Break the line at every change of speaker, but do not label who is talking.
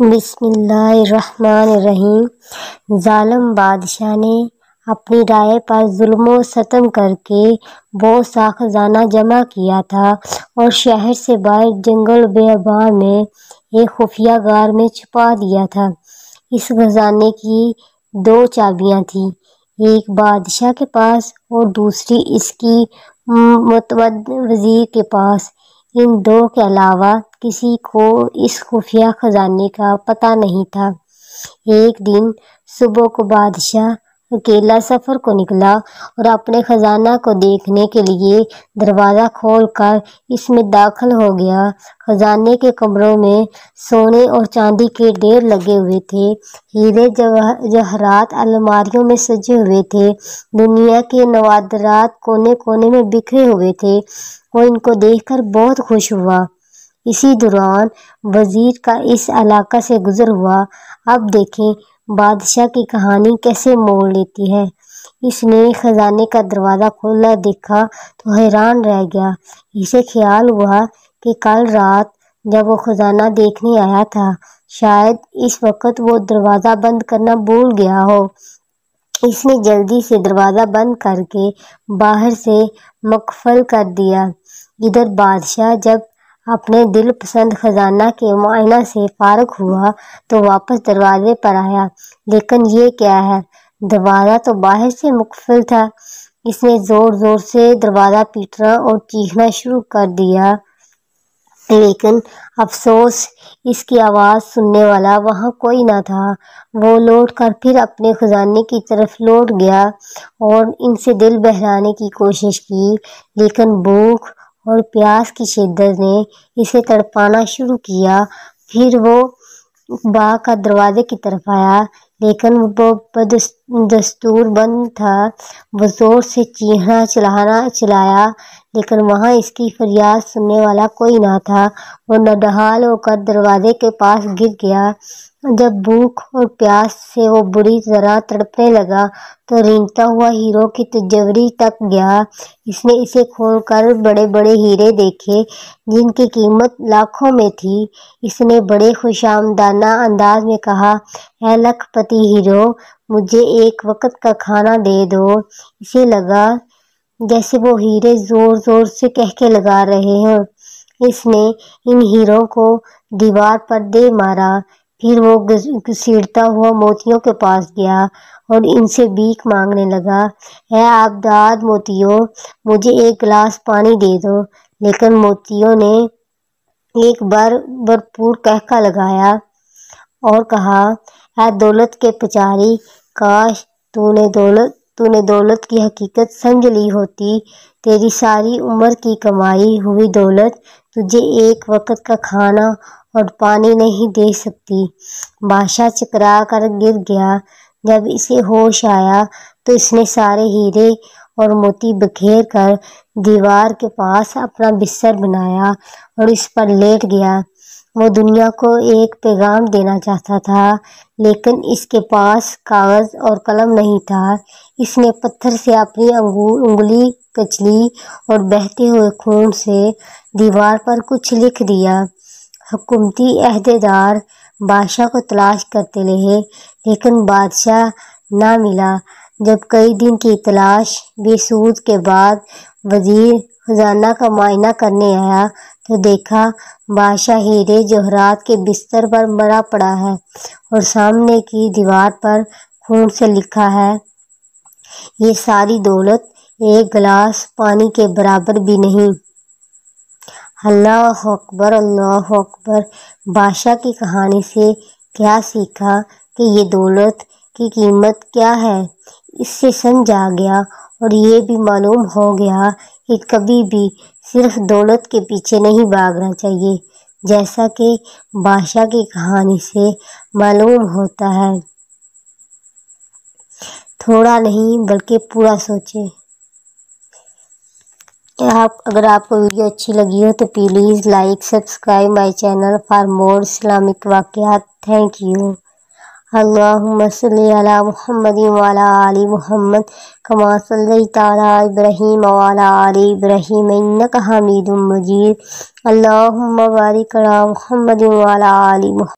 بسم اللہ الرحمن الرحیم۔ ظالم بادشاہ نے اپنی رائے پر ظلم و ستم کر کے بہت سا خزانہ جمع کیا تھا اور شہر سے باہر جنگل بیابان میں ایک خفیہ غار میں چھپا دیا تھا۔ اس خزانے کی 2 چابیاں تھیں، ایک بادشاہ کے پاس اور دوسری اس کی معتمد وزیر کے پاس۔ ان 2 کے علاوہ کسی کو اس خفیہ خزانے کا پتہ نہیں تھا۔ ایک دن صبح کو بادشاہ اکیلا سفر کو نکلا اور اپنے خزانہ کو دیکھنے کے لیے دروازہ کھول کر اس میں داخل ہو گیا۔ خزانے کے کمروں میں سونے اور چاندی کے ڈھیر لگے ہوئے تھے، ہیرے جواہرات الماریوں میں سجے ہوئے تھے، دنیا کے نوادرات کونے کونے میں بکھرے ہوئے تھے۔ وہ ان کو دیکھ کر بہت خوش ہوا۔ اسی دوران وزیر کا اس علاقہ سے گزر ہوا۔ اب دیکھیں بادشاہ کی کہانی کیسے موڑ لیتی ہے۔ اس نے خزانے کا دروازہ کھلا دیکھا تو حیران رہ گیا۔ اسے خیال ہوا کہ کل رات جب وہ خزانہ دیکھنے آیا تھا، شاید اس وقت وہ دروازہ بند کرنا بھول گیا ہو۔ اس نے جلدی سے دروازہ بند کر کے باہر سے مقفل کر دیا۔ ادھر بادشاہ جب اپنے دل پسند خزانہ کے معائنہ سے فارغ ہوا تو واپس دروازے پر آیا، لیکن یہ کیا ہے، دروازہ تو باہر سے مقفل تھا۔ اس نے زور زور سے دروازہ پیٹنا اور چیخنا شروع کر دیا، لیکن افسوس اس کی آواز سننے والا وہاں کوئی نہ تھا۔ وہ لوٹ کر پھر اپنے خزانے کی طرف لوٹ گیا اور ان سے دل بہلانے کی کوشش کی، لیکن بھوک اور پیاس کی شدت نے اسے تڑپانا شروع کیا۔ پھر وہ باغ کا دروازے کی طرف آیا، لیکن وہ بدستور بند تھا۔ وہ زور سے چیخنا چلایا، لیکن وہاں اس کی فریاد سننے والا کوئی نہ تھا۔ وہ نڈھال ہو کر دروازے کے پاس گر گیا۔ جب بھوک اور پیاس سے وہ بری طرح تڑپنے لگا تو رینگتا ہوا ہیروں کی تجوری تک گیا۔ اس نے اسے کھول کر بڑے بڑے ہیرے دیکھے جن کی قیمت لاکھوں میں تھی۔ اس نے بڑے خوشامدانہ انداز میں کہا، اے لاکھ پتی ہیرو، مجھے ایک وقت کا کھانا دے دو۔ اسے لگا جیسے وہ ہیرے زور زور سے قہقہے لگا رہے ہوں۔ اس نے ان ہیروں کو دیوار پر دے مارا۔ پھر وہ گھسیٹتا ہوا موتیوں کے پاس گیا اور ان سے بھیک مانگنے لگا، اے آبدار موتیوں، مجھے ایک گلاس پانی دے دو۔ لیکن موتیوں نے ایک بار بھرپور قہقہہ لگایا اور کہا، اے دولت کے پجاری، کاش تو نے دولت کی حقیقت سمجھ لی ہوتی۔ تیری ساری عمر کی کمائی ہوئی دولت تجھے ایک وقت کا کھانا اور پانی نہیں دے سکتی۔ بادشاہ چکرا کر گر گیا۔ جب اسے ہوش آیا تو اس نے سارے ہیرے اور موتی بکھیر کر دیوار کے پاس اپنا بستر بنایا اور اس پر لیٹ گیا۔ وہ دنیا کو ایک پیغام دینا چاہتا تھا، لیکن اس کے پاس کاغذ اور قلم نہیں تھا۔ اس نے پتھر سے اپنی انگلی کچلی اور بہتے ہوئے خون سے دیوار پر کچھ لکھ دیا۔ حکومتی عہدیدار بادشاہ کو تلاش کرتے رہے، لیکن بادشاہ نہ ملا۔ جب کئی دن کی تلاش بے سود کے بعد وزیر خزانہ کا معائنہ کرنے آیا تو دیکھا بادشاہ ہیرے جواہرات کے بستر پر مرا پڑا ہے اور سامنے کی دیوار پر خون سے لکھا ہے، یہ ساری دولت ایک گلاس پانی کے برابر بھی نہیں۔ اللہ اکبر، اللہ اکبر۔ بادشاہ کی کہانی سے کیا سیکھا کہ یہ دولت کی قیمت کیا ہے، اس سے سمجھ آ گیا اور یہ بھی معلوم ہو گیا کہ کبھی بھی صرف دولت کے پیچھے نہیں بھاگنا چاہیے، جیسا کہ بادشاہ کی کہانی سے معلوم ہوتا ہے۔ تھوڑا نہیں بلکہ پورا سوچیں۔ اگر آپ کو ویڈیو اچھی لگی ہو تو please like subscribe my channel for more Islamic واقعات۔ Thank you. اللہم صلی علی محمد وعلی آل محمد کما صلیت علی ابراہیم وعلی آل ابراہیم انک حمید مجید۔ اللہم بارک علی محمد وعلی آل محمد۔